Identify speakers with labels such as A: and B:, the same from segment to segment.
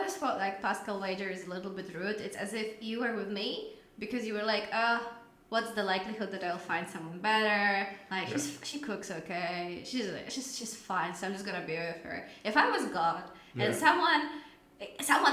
A: always thought like Pascal wager is a little bit rude. It's as if you were with me because you were like, what's the likelihood that I'll find someone better? Like she cooks okay, she's fine, so I'm just gonna be with her. If I was God and someone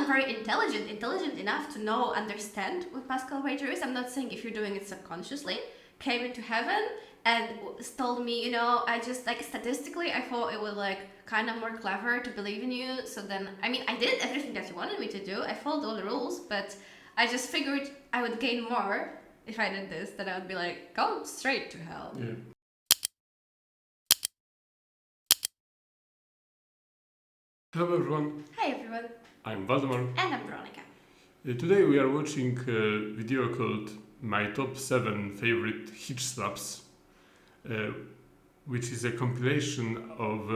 A: very intelligent enough to understand what Pascal wager is, I'm not saying if you're doing it subconsciously, came into heaven and told me, I just like statistically I thought it was like kind of more clever to believe in you. So then, I mean, I did everything that you wanted me to do. I followed all the rules, but I just figured I would gain more if I did this. Then I would be like, go straight to hell.
B: Yeah. Hello everyone.
A: Hi everyone.
B: I'm Waldemar.
A: And I'm Weronika.
B: Today we are watching a video called My Top 7 Favorite Hitchslaps, which is a compilation of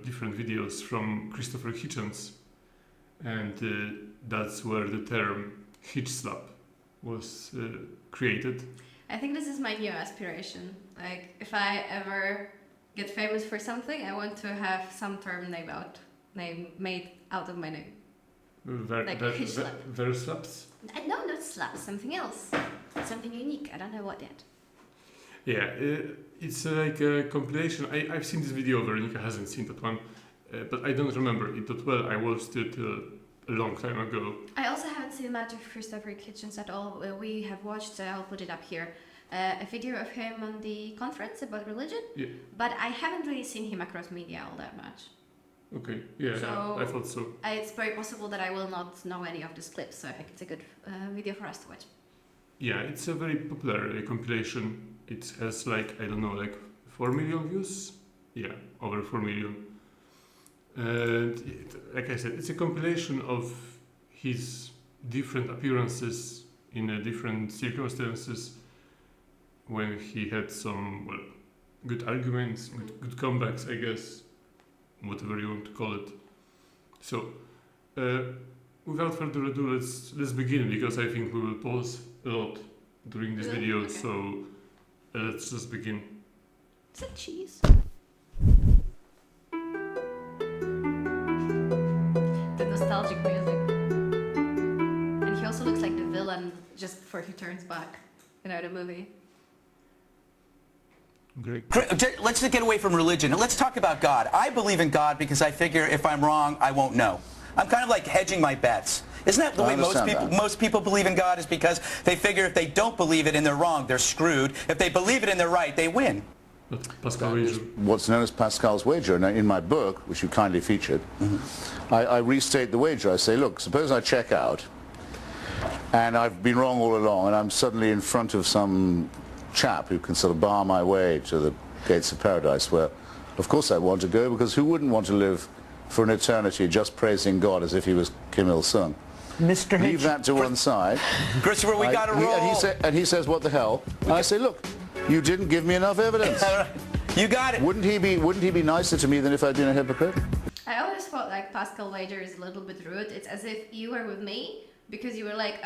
B: different videos from Christopher Hitchens, and that's where the term Hitchslap was created.
A: I think this is my new aspiration. Like, if I ever get famous for something, I want to have some term made out of my name.
B: Hitchslaps?
A: No, not slaps, something else. Something unique. I don't know what yet.
B: Yeah, it's like a compilation. I've seen this video, Weronika hasn't seen that one, but I don't remember it that well. I watched it a long time ago.
A: I also haven't seen much of Christopher Hitchens at all. We have watched, I'll put it up here, a video of him on the conference about religion, but I haven't really seen him across media all that much.
B: Okay, yeah,
A: so
B: I thought so.
A: It's very possible that I will not know any of these clips, so I think it's a good video for us to watch.
B: Yeah, it's a very popular compilation. It has like 4 million views. Yeah, over 4 million. And like I said, it's a compilation of his different appearances in different circumstances when he had some good arguments, good comebacks, I guess, whatever you want to call it. So, without further ado, let's begin, because I think we will pause a lot during this video.
A: Okay.
B: So let's just begin.
A: Is that cheese? The nostalgic music. And he also looks like the villain just before he turns back, the movie.
B: Great.
C: Let's just get away from religion. Let's talk about God. I believe in God because I figure if I'm wrong, I won't know. I'm kind of like hedging my bets. Isn't that the way most people believe in God, is because they figure if they don't believe it and they're wrong, they're screwed. If they believe it and they're right, they win.
B: Pascal wager.
D: What's known as Pascal's wager. Now, in my book, which you kindly featured, I restate the wager. I say, look, suppose I check out, and I've been wrong all along, and I'm suddenly in front of some chap who can sort of bar my way to the gates of paradise, where, of course, I want to go, because who wouldn't want to live for an eternity just praising God as if he was Kim Il-sung?
C: Mr. Hitch.
D: Leave that to one side.
C: Christopher, we got to roll.
D: And he says, what the hell? I say, look, you didn't give me enough evidence.
C: You got it.
D: Wouldn't he be nicer to me than if I'd been a hypocrite?
A: I always thought like Pascal wager is a little bit rude. It's as if you were with me because you were like,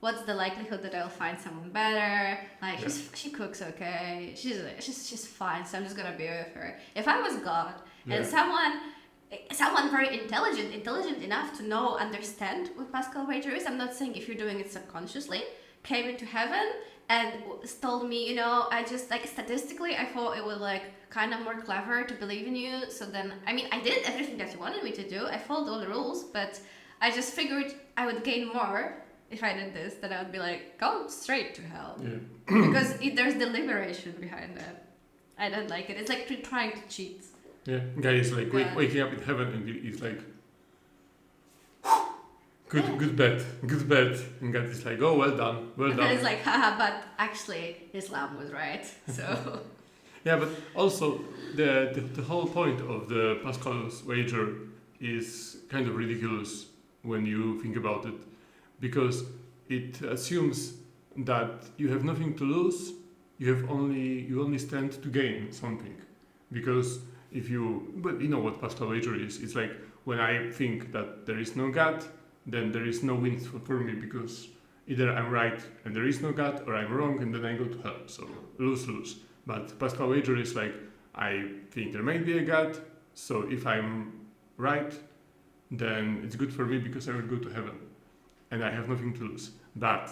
A: what's the likelihood that I'll find someone better? Like, she cooks okay, she's fine, so I'm just gonna be with her. If I was God and someone very intelligent enough to understand what Pascal wager is, I'm not saying if you're doing it subconsciously, came into heaven and told me, I just like statistically I thought it was like kind of more clever to believe in you. So then, I mean, I did everything that you wanted me to do. I followed all the rules, but I just figured I would gain more if I did this. Then I would be like, go straight to hell.
B: Yeah.
A: Because there's deliberation behind that. I don't like it. It's like trying to cheat.
B: Yeah, guy is like waking up in heaven and he's like, good bet. And God is like, oh, well done.
A: And it's like, haha, but actually Islam was right. So.
B: Yeah, but also the whole point of the Pascal's wager is kind of ridiculous when you think about it, because it assumes that you have nothing to lose, you only stand to gain something. Because but you know what Pascal wager is? It's like when I think that there is no God, then there is no win for me, because either I'm right and there is no God, or I'm wrong and then I go to hell. So lose. But Pascal wager is like, I think there might be a God, so if I'm right, then it's good for me because I will go to heaven and I have nothing to lose. But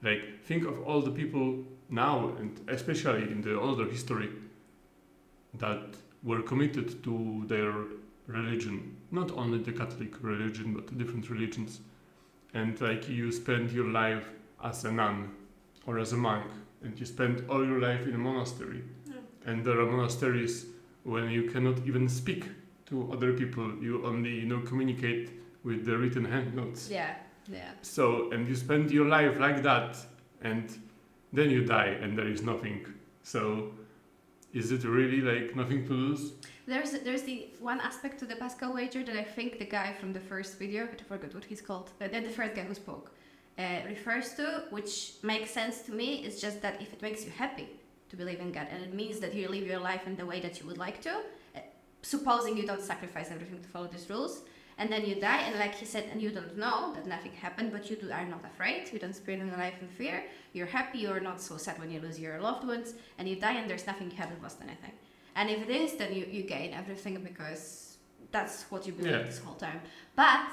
B: like, think of all the people now, and especially in the older history, that were committed to their religion, not only the Catholic religion, but different religions. And like, you spend your life as a nun or as a monk, and you spend all your life in a monastery. And there are monasteries when you cannot even speak to other people, you only communicate with the written handnotes.
A: Yeah.
B: So, and you spend your life like that, and then you die and there is nothing. So is it really like nothing to lose?
A: There's the one aspect to the Pascal wager that I think the guy from the first video, I forgot what he's called, the first guy who spoke, refers to, which makes sense to me. It's just that if it makes you happy to believe in God, and it means that you live your life in the way that you would like to, supposing you don't sacrifice everything to follow these rules, and then you die, and like he said, and you don't know that nothing happened, but you are not afraid, you don't spend your life in fear, you're happy, you're not so sad when you lose your loved ones, and you die and there's nothing, you haven't lost anything. And if it is, then you gain everything because that's what you believe this whole time. But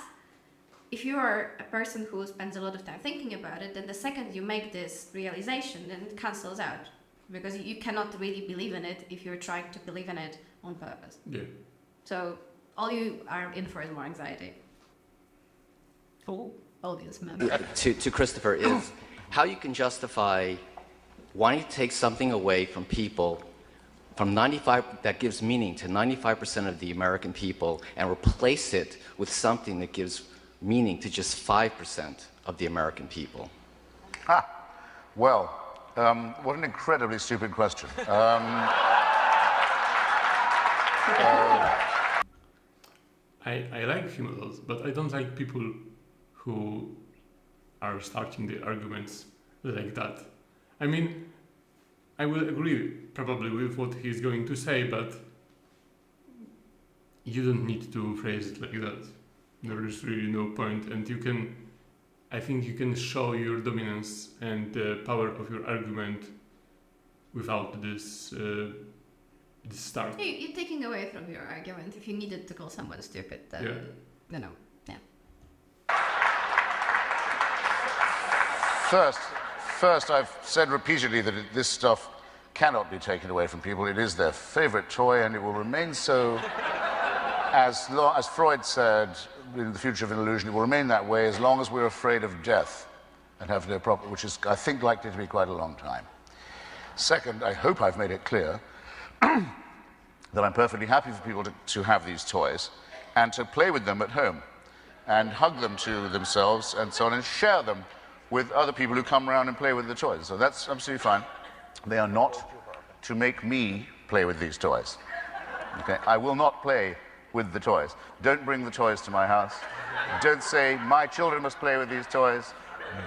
A: if you are a person who spends a lot of time thinking about it, then the second you make this realization, then it cancels out. Because you cannot really believe in it if you're trying to believe in it on purpose.
B: Yeah.
A: So all you are in for is more anxiety. Oh, audience member.
E: To Christopher is how you can justify wanting to take something away from people, from 95, that gives meaning to 95% of the American people, and replace it with something that gives meaning to just 5% of the American people.
D: Well, what an incredibly stupid question.
B: I like him a lot, but I don't like people who are starting the arguments like that. I mean, I will agree probably with what he's going to say, but you don't need to phrase it like that. There is really no point, and I think you can show your dominance and the power of your argument without this start.
A: You're taking away from your argument. If you needed to call someone stupid, then yeah.
D: First, I've said repeatedly that this stuff cannot be taken away from people. It is their favorite toy, and it will remain so. As Freud said in The Future of an Illusion, it will remain that way as long as we're afraid of death and have no problem, which is, I think, likely to be quite a long time. Second, I hope I've made it clear that I'm perfectly happy for people to have these toys and to play with them at home and hug them to themselves and so on, and share them with other people who come around and play with the toys. So that's absolutely fine. They are not to make me play with these toys. Okay? I will not play with the toys. Don't bring the toys to my house. Don't say my children must play with these toys.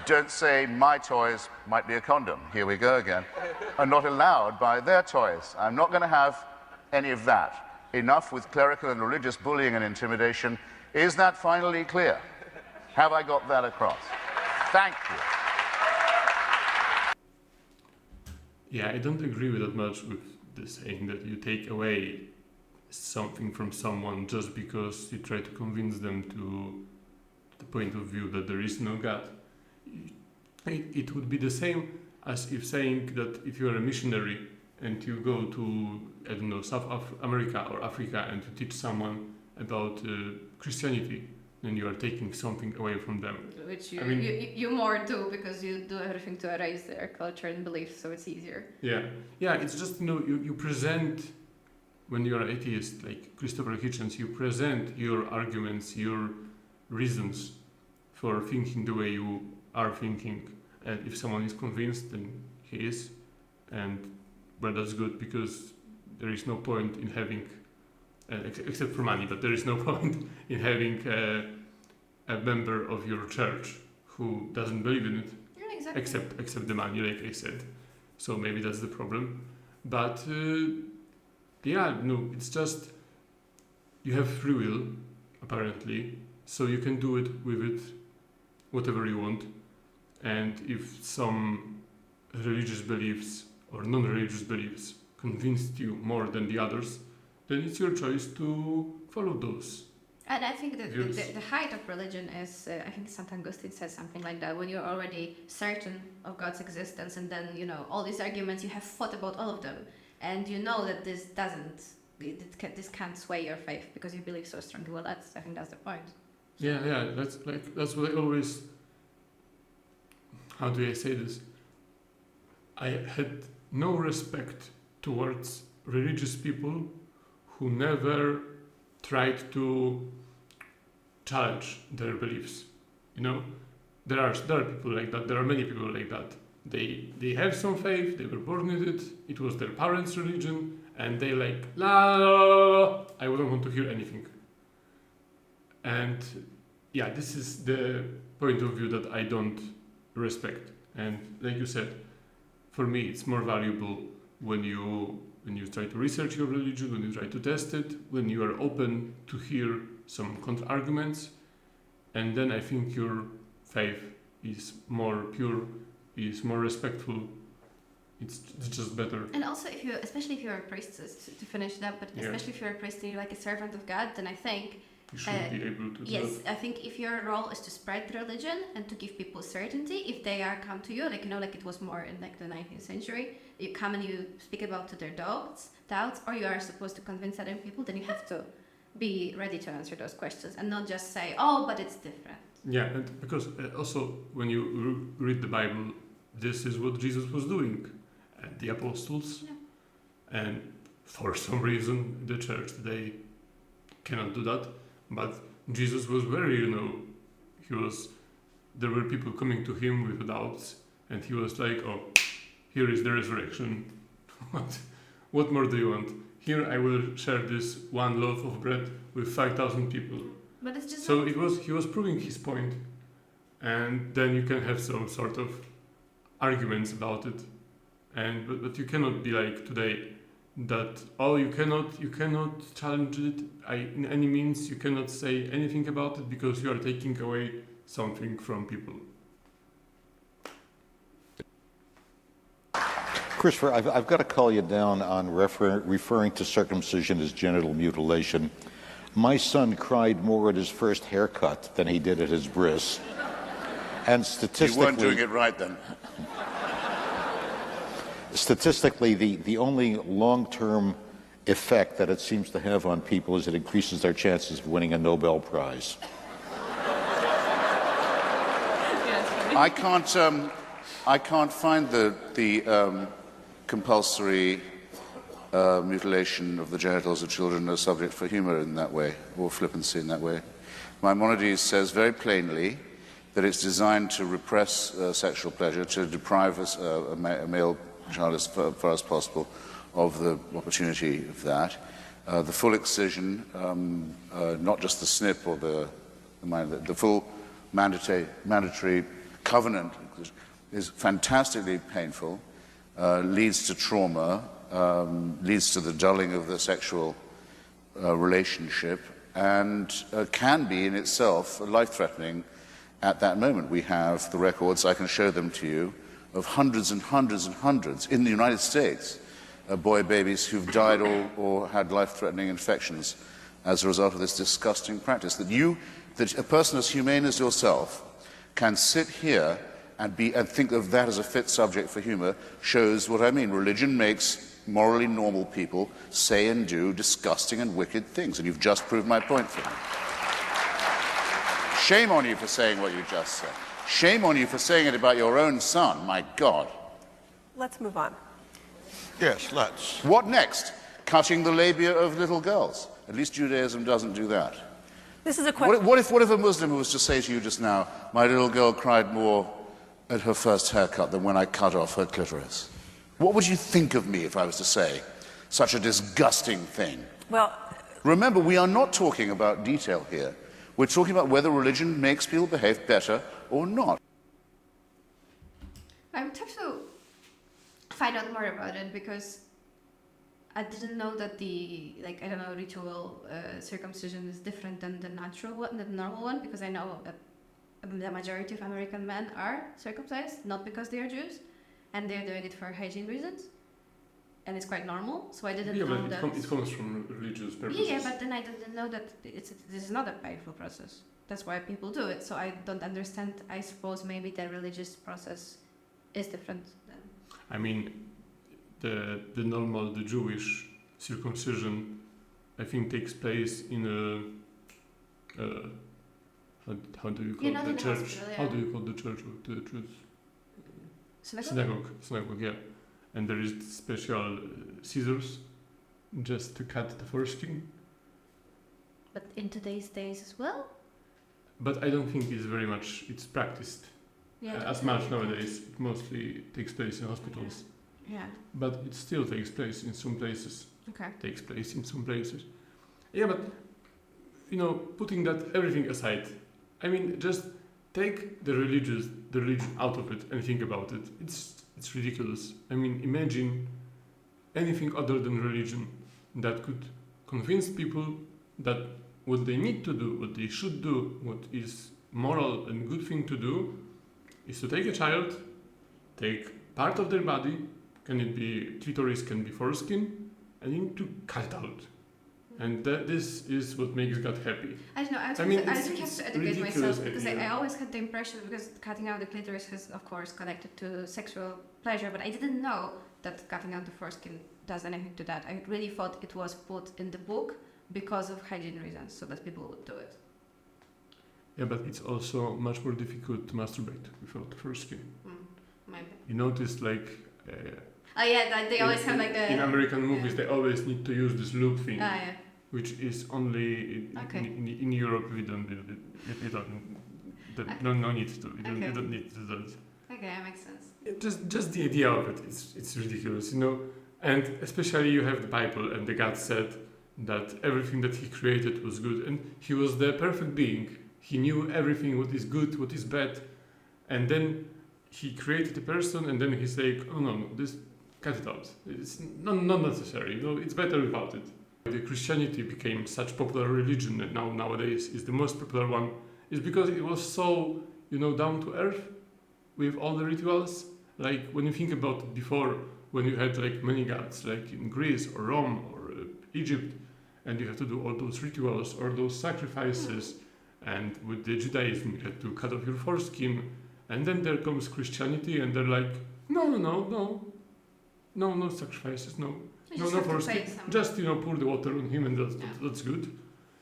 D: Don't say my toys might be a condom. Here we go again. Are not allowed by their toys. I'm not going to have any of that. Enough with clerical and religious bullying and intimidation. Is that finally clear? Have I got that across? Thank you.
B: Yeah, I don't agree with that much with the saying that you take away something from someone just because you try to convince them to the point of view that there is no God. It would be the same as if saying that if you are a missionary and you go to, I don't know, South America or Africa and you teach someone about Christianity, then you are taking something away from them.
A: Which you more do because you do everything to erase their culture and beliefs, so it's easier.
B: Yeah, it's just, you present, when you are an atheist like Christopher Hitchens, you present your arguments, your reasons for thinking the way you are thinking. And if someone is convinced, then he is. And well, that's good, because there is no point in having, except for money, but there is no point in having a member of your church who doesn't believe in it.
A: Yeah, exactly.
B: Except the money, like I said. So maybe that's the problem. But it's just you have free will, apparently, so you can do it with it whatever you want. And if some religious beliefs or non-religious beliefs convinced you more than the others, then it's your choice to follow those.
A: And I think that
B: views.
A: the height of religion is, I think St. Augustine says something like that, when you're already certain of God's existence, and then, all these arguments, you have thought about all of them, and you know that this this can't sway your faith because you believe so strongly. Well, I think that's the point.
B: Yeah, that's what I always. How do I say this? I had no respect towards religious people who never tried to challenge their beliefs. There are people like that. There are many people like that. They have some faith. They were born with it. It was their parents' religion, and they like la, la, la, la. I wouldn't want to hear anything. And yeah, this is the point of view that I don't respect. And like you said, for me, it's more valuable when you try to research your religion, when you try to test it, when you are open to hear some counter-arguments, and then I think your faith is more pure, is more respectful. It's just better.
A: And also, especially if you're a priest, to finish that, but especially if you're a priest and you're like a servant of God, then I think
B: you should be able to do
A: yes,
B: that.
A: I think if your role is to spread religion and to give people certainty, if they come to you, like it was more in like the 19th century, you come and you speak about their doubts, or you are supposed to convince other people, then you have to be ready to answer those questions and not just say, oh, but it's different.
B: Yeah, and because also when you read the Bible, this is what Jesus was doing, and the apostles, and for some reason the church today cannot do that. But Jesus was very, there were people coming to him with doubts, and he was like, oh, here is the resurrection. What more do you want? Here I will share this one loaf of bread with 5,000 people.
A: But it's just
B: so he was proving his point, and then you can have some sort of arguments about it, but you cannot be like today that you cannot challenge it in any means. You cannot say anything about it because you are taking away something from people.
F: Christopher, I've got to call you down on referring to circumcision as genital mutilation. My son cried more at his first haircut than he did at his bris. And statistically...
D: You weren't doing it right then.
F: Statistically, the only long-term effect that it seems to have on people is it increases their chances of winning a Nobel Prize.
D: I can't find the compulsory mutilation of the genitals of children a subject for humor in that way, or flippancy in that way. Maimonides says very plainly that it's designed to repress sexual pleasure, to deprive a male child as far as possible of the opportunity of that. The full excision, not just the snip or the full mandatory covenant is fantastically painful, leads to trauma, leads to the dulling of the sexual relationship, and can be in itself life-threatening at that moment. We have the records, I can show them to you, of hundreds and hundreds and hundreds in the United States, boy babies who've died or had life-threatening infections as a result of this disgusting practice. That a person as humane as yourself can sit here and think of that as a fit subject for humor shows what I mean. Religion makes morally normal people say and do disgusting and wicked things, and you've just proved my point for me. Shame on you for saying what you just said. Shame on you for saying it about your own son, my God.
G: Let's move on.
D: Yes, let's. What next? Cutting the labia of little girls. At least Judaism doesn't do that.
G: This is a question.
D: What if a Muslim was to say to you just now, my little girl cried more at her first haircut than when I cut off her clitoris? What would you think of me if I was to say such a disgusting thing?
G: Well,
D: remember, we are not talking about detail here. We're talking about whether religion makes people behave better or not.
A: I would have to find out more about it because I didn't know that the ritual circumcision is different than the natural one, the normal one, because I know that the majority of American men are circumcised, not because they are Jews, and they're doing it for hygiene reasons. and it's quite normal. So I didn't
B: Yeah,
A: know
B: but
A: that.
B: it comes from religious purposes.
A: Yeah, but then I didn't know that this is not a painful process. That's why people do it. So I don't understand. I suppose maybe the religious process is different then.
B: I mean, the Jewish circumcision, I think, takes place in a how do you call
A: Not
B: the
A: in the
B: church?
A: hospital, yeah.
B: How do you call the church of the Jews?
A: Synagogue?
B: Synagogue, yeah. And there is special scissors just to cut the foreskin.
A: But in today's days as well?
B: But I don't think it's practiced as much nowadays. It mostly takes place in hospitals.
A: Yeah.
B: But it still takes place in some places.
A: Okay.
B: Takes place in some places. Yeah, but, you know, putting that everything aside, I mean, just take the religion out of it and think about it. It's ridiculous. I mean, imagine anything other than religion that could convince people that what they need to do, what they should do, what is moral and good thing to do, is to take a child, take part of their body, can it be clitoris, can be foreskin, and you need to cut it out. And this is what makes God happy.
A: I don't know. I think have to educate myself because I always had the impression, because cutting out the clitoris is of course connected to sexual pleasure, but I didn't know that cutting out the foreskin does anything to that. I really thought it was put in the book because of hygiene reasons, so that people would do it.
B: Yeah, but it's also much more difficult to masturbate without the foreskin.
A: Maybe.
B: You notice, like.
A: Oh yeah, they always have like the.
B: In American movies, they always need to use this loop thing.
A: Ah, yeah.
B: Which is only in Europe we don't do it.
A: Okay.
B: No need to. You don't need to do it.
A: Okay, that makes sense.
B: Just the idea of it, it's ridiculous, you know. And especially you have the Bible, and the God said that everything that He created was good, and He was the perfect being. He knew everything, what is good, what is bad, and then He created a person, and then He's like, oh no, this cut it out. It's not necessary. You know, it's better without it. The Christianity became such popular religion that nowadays is the most popular one, is because it was so, you know, down to earth with all the rituals. Like when you think about it before, when you had like many gods, like in Greece or Rome or Egypt, and you have to do all those rituals or those sacrifices, and with the Judaism you had to cut off your foreskin, and then there comes Christianity, and they're like, no sacrifices, no foreskin, just, you know, pour the water on him, and that's good.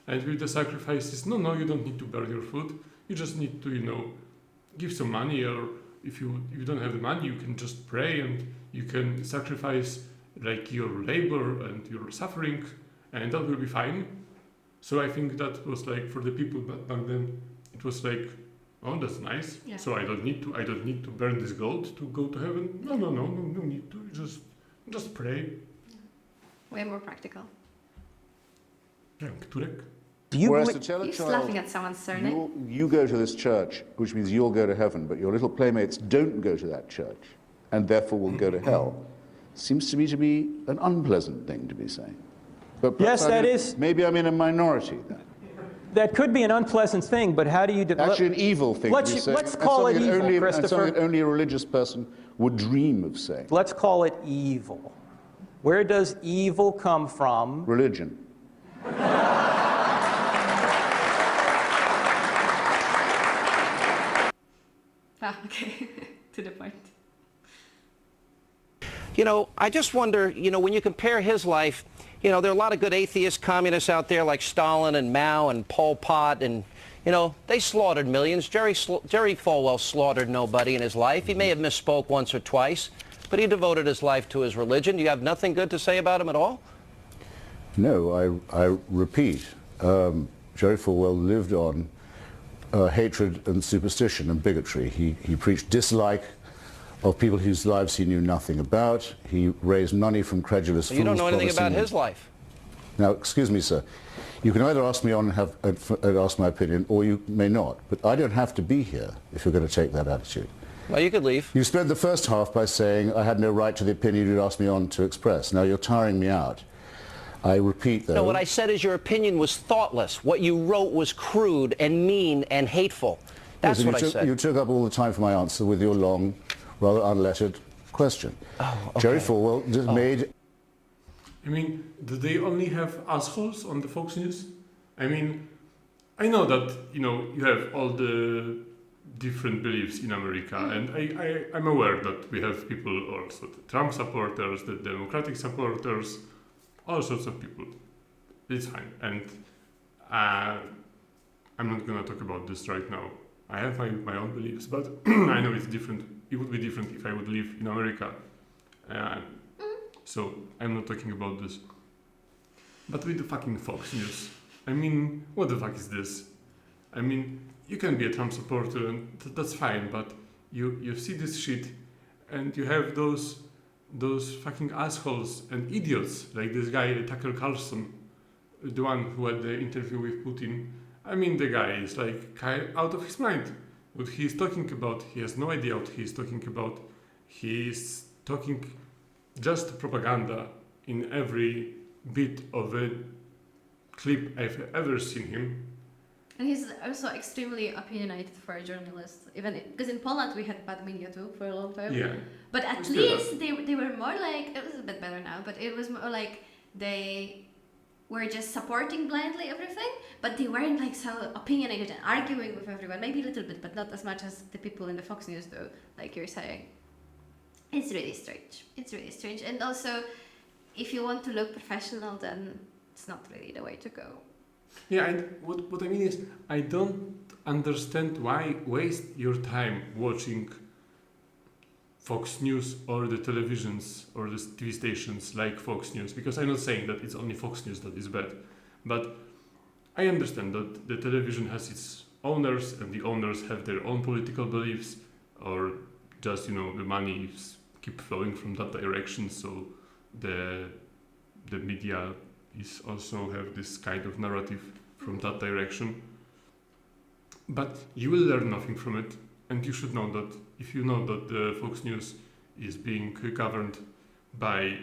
B: And with the sacrifices, no, you don't need to burn your food, you just need to, you know, give some money, or if you don't have the money, you can just pray, and you can sacrifice like your labor and your suffering, and that will be fine. So I think that was like, for the people back then, it was like, oh, that's nice. Yeah. So I don't need to burn this gold to go to heaven. No need to. Just pray.
A: Way more practical.
D: Do you
A: Whereas to tell a child, laughing at someone's surname.
D: You go to this church, which means you'll go to heaven, but your little playmates don't go to that church, and therefore will go to hell, seems to me to be an unpleasant thing to be saying. But
H: yes, that is.
D: Maybe I'm in a minority then.
H: That could be an unpleasant thing, but how do you...
D: Actually, an evil thing to be saying.
H: Let's call it evil, Christopher.
D: Something that only a religious person would dream of saying.
H: Let's call it evil. Where does evil come from?
D: Religion.
A: Okay. To the point.
I: You know, I just wonder, you know, when you compare his life, you know, there are a lot of good atheist communists out there like Stalin and Mao and Pol Pot, and, you know, they slaughtered millions. Jerry Falwell slaughtered nobody in his life. He may have misspoke once or twice, but he devoted his life to his religion. You have nothing good to say about him at all?
D: No, I repeat, Jerry Falwell lived on hatred and superstition and bigotry. He preached dislike of people whose lives he knew nothing about. He raised money from credulous fools.
I: You don't know anything about his life.
D: Now, excuse me, sir. You can either ask me on and ask my opinion, or you may not. But I don't have to be here if you're going to take that attitude.
I: Well, you could leave.
D: You spent the first half by saying I had no right to the opinion you'd asked me on to express. Now you're tiring me out. I repeat, though.
I: No, what I said is your opinion was thoughtless. What you wrote was crude and mean and hateful. That's what I said.
D: You took up all the time for my answer with your long, rather unlettered question.
I: Oh, okay.
D: Jerry Falwell made
B: I mean, do they only have assholes on the Fox News? I mean, I know that, you have all the different beliefs in America, and I'm aware that we have people also, the Trump supporters, the Democratic supporters, all sorts of people. It's fine, and I'm not gonna talk about this right now. I have my own beliefs, but I know it's different. It would be different if I would live in America. So I'm not talking about this. But with the fucking Fox News, I mean, what the fuck is this? I mean, you can be a Trump supporter and that's fine, but you see this shit and you have those fucking assholes and idiots like this guy Tucker Carlson, the one who had the interview with Putin. I mean, the guy is like out of his mind. What he's talking about, he has no idea what he's talking about. He's talking just propaganda in every bit of a clip I've ever seen him.
A: And he's also extremely opinionated for a journalist, even because in Poland we had bad media too for a long time.
B: Yeah.
A: But at least they were more like, it was a bit better now, but it was more like they were just supporting blindly everything, but they weren't like so opinionated and arguing with everyone. Maybe a little bit, but not as much as the people in the Fox News do, like you're saying. It's really strange. It's really strange. And also, if you want to look professional, then it's not really the way to go.
B: Yeah, and what I mean is, I don't understand why waste your time watching Fox News or the televisions or the TV stations like Fox News, because I'm not saying that it's only Fox News that is bad, but I understand that the television has its owners and the owners have their own political beliefs, or just, the money keep flowing from that direction, so the media is also have this kind of narrative from that direction. But you will learn nothing from it, and you should know that if you know that the Fox News is being governed by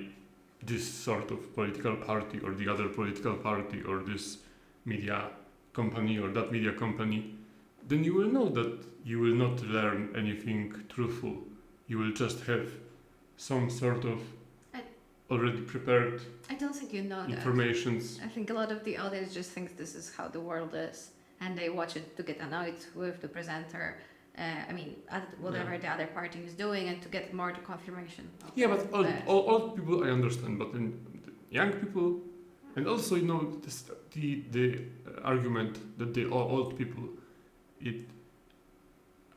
B: this sort of political party or the other political party or this media company or that media company, then you will know that you will not learn anything truthful. You will just have some sort of already prepared
A: I don't think you know
B: informations.
A: That. I think a lot of the audience just thinks this is how the world is, and they watch it to get annoyed with the presenter. Whatever the other party is doing, and to get more the confirmation.
B: Yeah, but old people I understand, but in young people, and also the argument that the old people,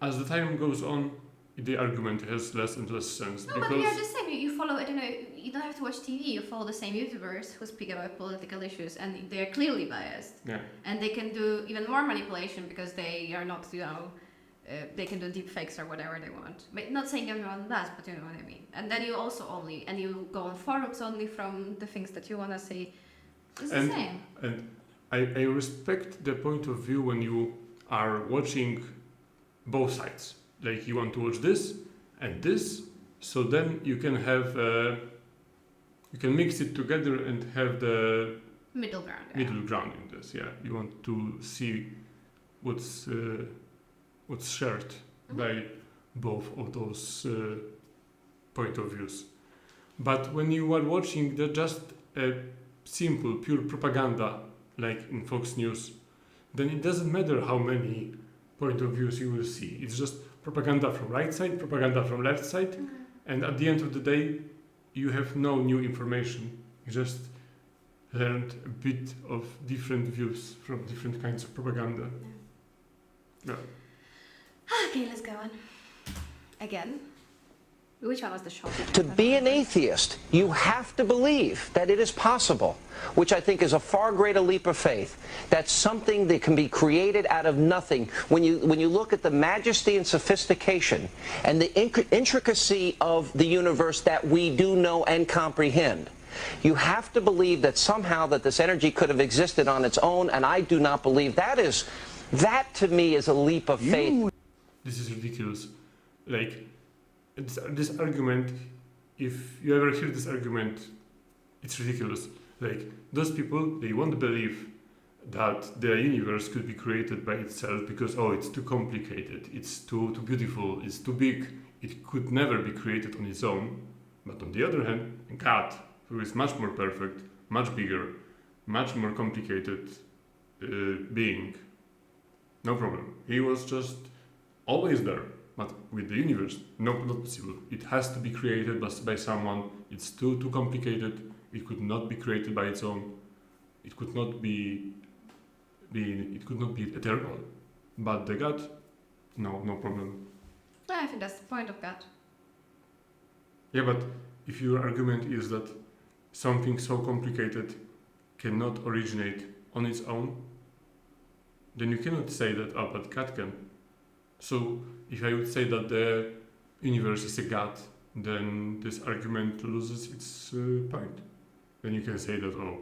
B: as the time goes on, the argument has less and less sense.
A: No, but we are just saying, you follow, I don't know, you don't have to watch TV, you follow the same YouTubers who speak about political issues, and they're clearly biased.
B: Yeah.
A: And they can do even more manipulation because they are not, they can do deep fakes or whatever they want. But not saying everyone does, but you know what I mean. And then you also you go on forums only from the things that you want to see. It's the same.
B: And I respect the point of view when you are watching both sides. Like you want to watch this and this, so then you can have you can mix it together and have the
A: middle ground. Yeah.
B: Middle ground in this. Yeah, you want to see what's shared by both of those point of views. But when you are watching just a simple, pure propaganda, like in Fox News, then it doesn't matter how many point of views you will see. It's just propaganda from right side, propaganda from left side, and at the end of the day, you have no new information. You just learned a bit of different views from different kinds of propaganda. Yeah.
A: Okay, let's go on. Again. Which one was the short?
I: To be an atheist, you have to believe that it is possible, which I think is a far greater leap of faith. That's something that can be created out of nothing. When you look at the majesty and sophistication and the intricacy of the universe that we do know and comprehend, you have to believe that somehow that this energy could have existed on its own, and I do not believe that to me is a leap of faith.
B: This is ridiculous. Like, this argument, if you ever hear this argument, it's ridiculous. Like, those people, they won't believe that the universe could be created by itself because, it's too complicated, it's too beautiful, it's too big, it could never be created on its own. But on the other hand, God, who is much more perfect, much bigger, much more complicated being. No problem. He was just always there. But with the universe, no, not possible. It has to be created by someone. It's too complicated. It could not be created by its own. It could not be eternal. But the God, no problem.
A: I think that's the point of God.
B: Yeah, but if your argument is that something so complicated cannot originate on its own, then you cannot say that, oh, but God can. So if I would say that the universe is a God, then this argument loses its point. Then you can say that, oh,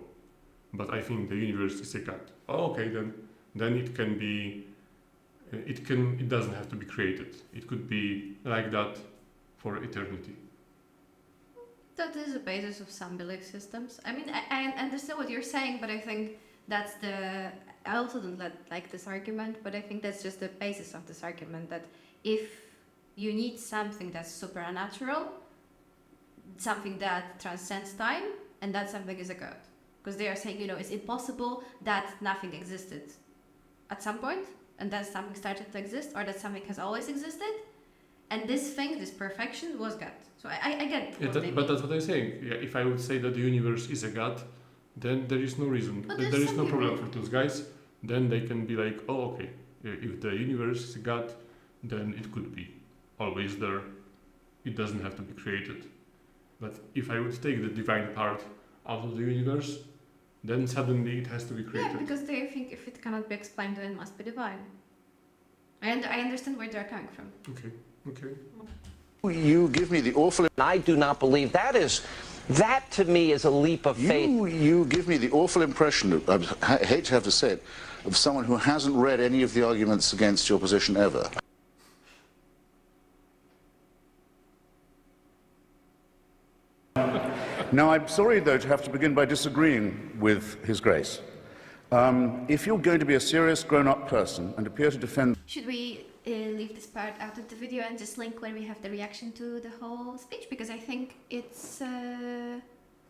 B: but I think the universe is a God. Oh, okay, then it can be, it doesn't have to be created. It could be like that for eternity.
A: That is the basis of some belief systems. I mean, I understand what you're saying, but I think that's I also don't like this argument, but I think that's just the basis of this argument, that if you need something that's supernatural, something that transcends time, and that something is a God. Because they are saying, it's impossible that nothing existed at some point, and that something started to exist, or that something has always existed, and this thing, this perfection, was God. So I get what they mean.
B: But that's what I'm saying. Yeah, if I would say that the universe is a God, then there is no reason. There is no problem for those guys. Then they can be like, oh, okay, if the universe is a God, then it could be always there. It doesn't have to be created. But if I would take the divine part out of the universe, then suddenly it has to be created.
A: Yeah, because they think if it cannot be explained, then it must be divine. And I understand where they're coming from.
B: Okay.
D: You give me the awful...
I: I do not believe that to me is a leap of faith.
D: You give me the awful impression, I hate to have to say it, of someone who hasn't read any of the arguments against your position ever. Now, I'm sorry, though, to have to begin by disagreeing with His Grace. If you're going to be a serious grown-up person and appear to defend...
A: Should we leave this part out of the video and just link where we have the reaction to the whole speech? Because I think it's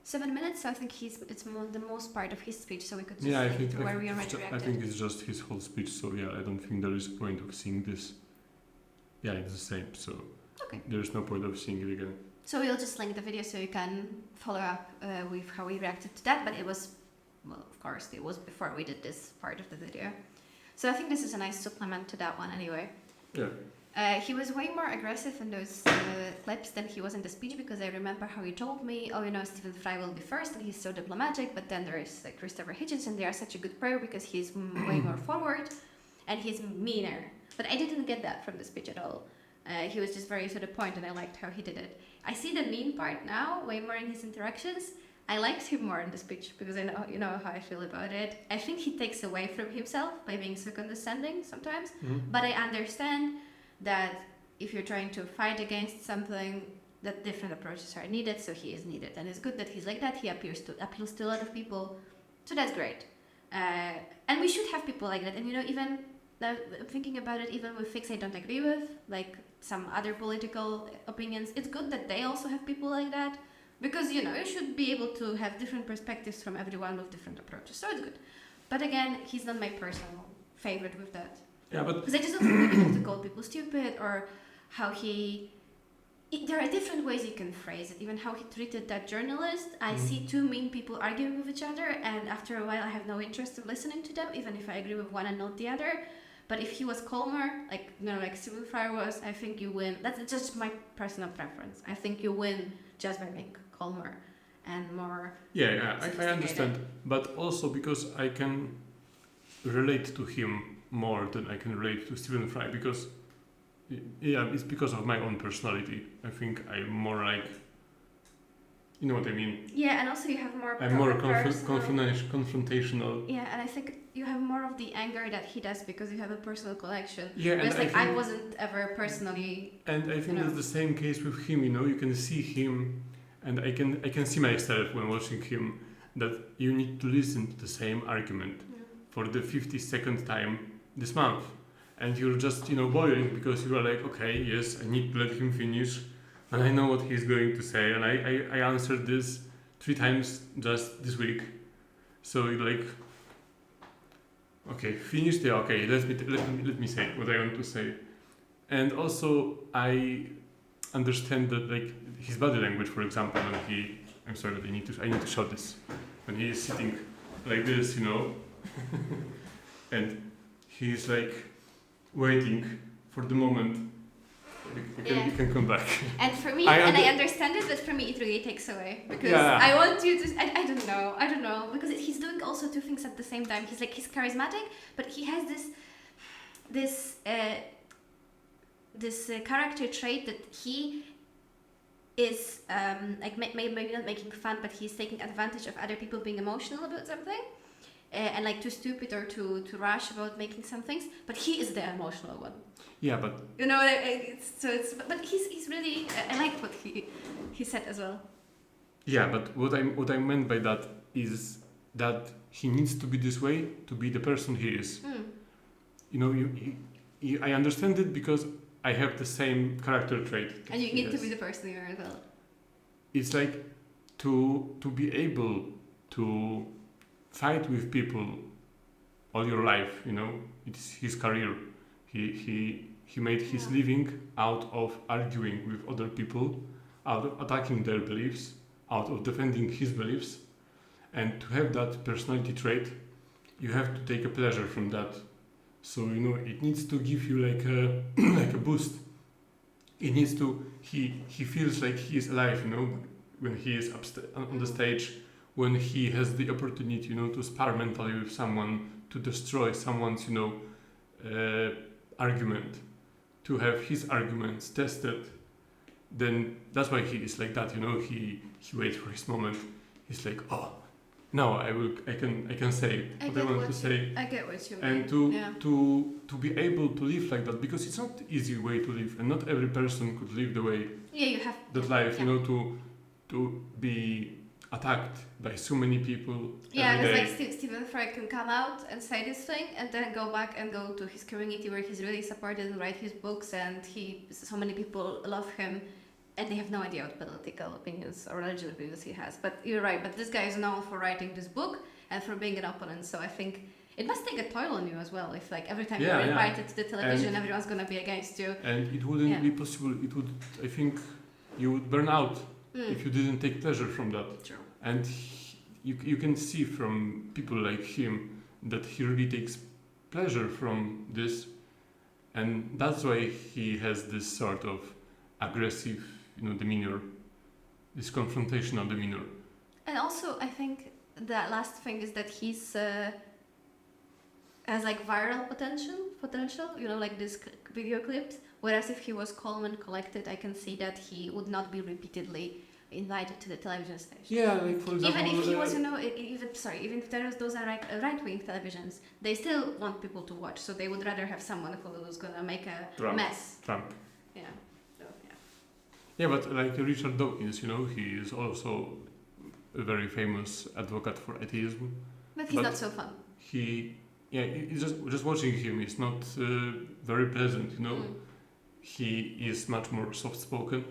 A: 7 minutes, so I think it's the most part of his speech, so we could just link to where we already reacted.
B: I think it's just his whole speech, so yeah, I don't think there is a point of seeing this. Yeah, it's the same, so there's no point of seeing it again.
A: So we'll just link the video so you can follow up with how we reacted to that, but it was, well, of course, it was before we did this part of the video. So I think this is a nice supplement to that one anyway.
B: Yeah.
A: He was way more aggressive in those clips than he was in the speech, because I remember how he told me, oh, Stephen Fry will be first and he's so diplomatic, but then there is Christopher Hitchens and they are such a good pair because he's way more forward and he's meaner. But I didn't get that from the speech at all. He was just very to the point and I liked how he did it. I see the mean part now way more in his interactions. I liked him more in the speech because I know, how I feel about it. I think he takes away from himself by being so condescending sometimes. But I understand that if you're trying to fight against something, that different approaches are needed, so he is needed. And it's good that he's like that. He appeals to a lot of people, so that's great. And we should have people like that. And even thinking about it, even with things I don't agree with, like some other political opinions, it's good that they also have people like that. Because, you should be able to have different perspectives from everyone with different approaches. So it's good. But again, he's not my personal favorite with that.
B: Yeah, but...
A: Because I just don't think you have to call people stupid, or how there are different ways you can phrase it. Even how he treated that journalist. I see two mean people arguing with each other, and after a while I have no interest in listening to them, even if I agree with one and not the other. But if he was calmer, like Stephen Fry was, I think you win. That's just my personal preference. I think you win just by being calmer and more.
B: Yeah, I understand, but also because I can relate to him more than I can relate to Stephen Fry, because it's because of my own personality. I think I'm more like, you know what I mean?
A: Yeah, and also you have more.
B: I'm more confrontational.
A: Yeah, and I think you have more of the anger that he does because you have a personal connection.
B: Yeah,
A: whereas I wasn't ever personally.
B: And I think that's the same case with him. You can see him. And I can see myself when watching him that you need to listen to the same argument for the 52nd time this month. And you're just, boiling because you are like, okay, yes, I need to let him finish. And I know what he's going to say. And I answered this 3 times just this week. So like, okay, finished. Yeah, okay. Let me say what I want to say. And also, I understand that like his body language, for example, when I'm sorry, but I need to show this. When he is sitting like this, and he's like waiting for the moment. You can come back.
A: And for me, I understand it, but for me it really takes away because I want you to. I don't know because he's doing also 2 things at the same time. He's charismatic, but he has this character trait that he is maybe not making fun, but he's taking advantage of other people being emotional about something. And like too stupid or too rash about making some things, but he is the emotional one.
B: Yeah, but
A: but he's really I like what he said as well.
B: Yeah, but what I meant by that is that he needs to be this way to be the person he is. I understand it because I have the same character trait.
A: And you need to be the person you are as well.
B: It's like to be able to fight with people all your life, it's his career. He made his living out of arguing with other people, out of attacking their beliefs, out of defending his beliefs. And to have that personality trait, you have to take a pleasure from that. So, it needs to give you like a boost. It needs to, he feels like he is alive, when he is on the stage, when he has the opportunity, to spar mentally with someone, to destroy someone's, argument, to have his arguments tested, then that's why he is like that, he waits for his moment. He's like, oh, now I can say what I want to say.
A: I get what you mean.
B: And to be able to live like that, because it's not easy way to live, and not every person could live the way
A: you have
B: that life, to be attacked by so many people.
A: Yeah, because like Stephen Fry can come out and say this thing and then go back and go to his community where he's really supported and write his books, and so many people love him and they have no idea what political opinions or religious opinions he has. But you're right, but this guy is known for writing this book and for being an opponent, so I think it must take a toll on you as well if like every time you're invited to the television, everyone's gonna be against you.
B: And it wouldn't be possible, I think you would burn out if you didn't take pleasure from that.
A: True.
B: And you can see from people like him that he really takes pleasure from this, and that's why he has this sort of aggressive, demeanor, this confrontational demeanor.
A: And also, I think the last thing is that he's has like viral potential, like these video clips. Whereas if he was calm and collected, I can see that he would not be repeatedly invited to the television station.
B: Yeah, like for example,
A: even if he was, even if those are like right-wing televisions, they still want people to watch. So they would rather have someone who's gonna make a mess.
B: Trump.
A: Yeah. So,
B: yeah, but like Richard Dawkins, he is also a very famous advocate for atheism.
A: But he's not so fun.
B: It's just watching him is not very pleasant. He is much more soft-spoken.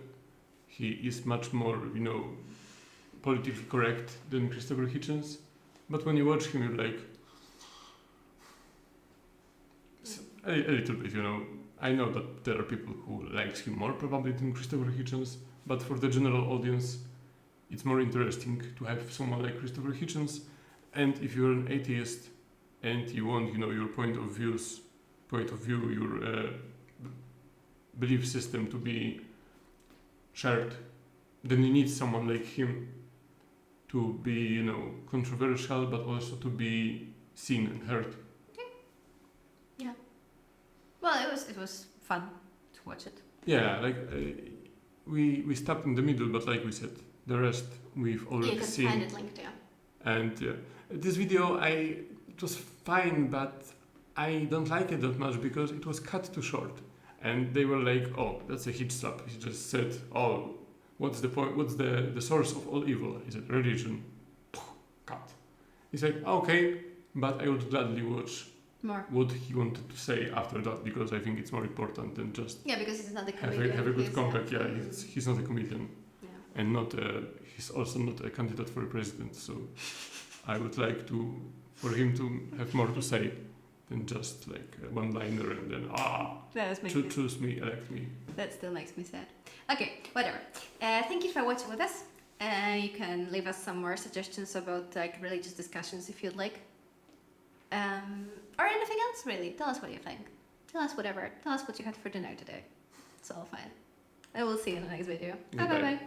B: He is much more, politically correct than Christopher Hitchens. But when you watch him, you're like, a little bit, I know that there are people who likes him more probably than Christopher Hitchens, but for the general audience, it's more interesting to have someone like Christopher Hitchens. And if you're an atheist and you want, your point of view, your belief system to be shared, then you need someone like him to be, controversial, but also to be seen and heard.
A: Okay. Yeah. Well, it was fun to watch it.
B: Yeah, like we stopped in the middle, but like we said, the rest we've already seen.
A: You can find it linked, yeah.
B: And this video, it was fine, but I don't like it that much because it was cut too short. And they were like, oh, that's a hitch slap. He just said, oh, what's the point? What's the source of all evil? Is it religion? Cut. He said, okay, but I would gladly watch
A: more
B: what he wanted to say after that, because I think it's more important than just
A: because he's not a comedian.
B: Have a good comeback. Yeah, he's not a comedian.
A: Yeah.
B: and not he's also not a candidate for president. So I would like for him to have more to say than just like a one-liner and then choose me, elect me.
A: That still makes me sad. Okay, whatever. Thank you for watching with us. You can leave us some more suggestions about like religious discussions if you'd like. Or anything else really. Tell us what you think. Tell us whatever. Tell us what you had for dinner today. It's all fine. And we'll see you in the next video. Bye bye bye.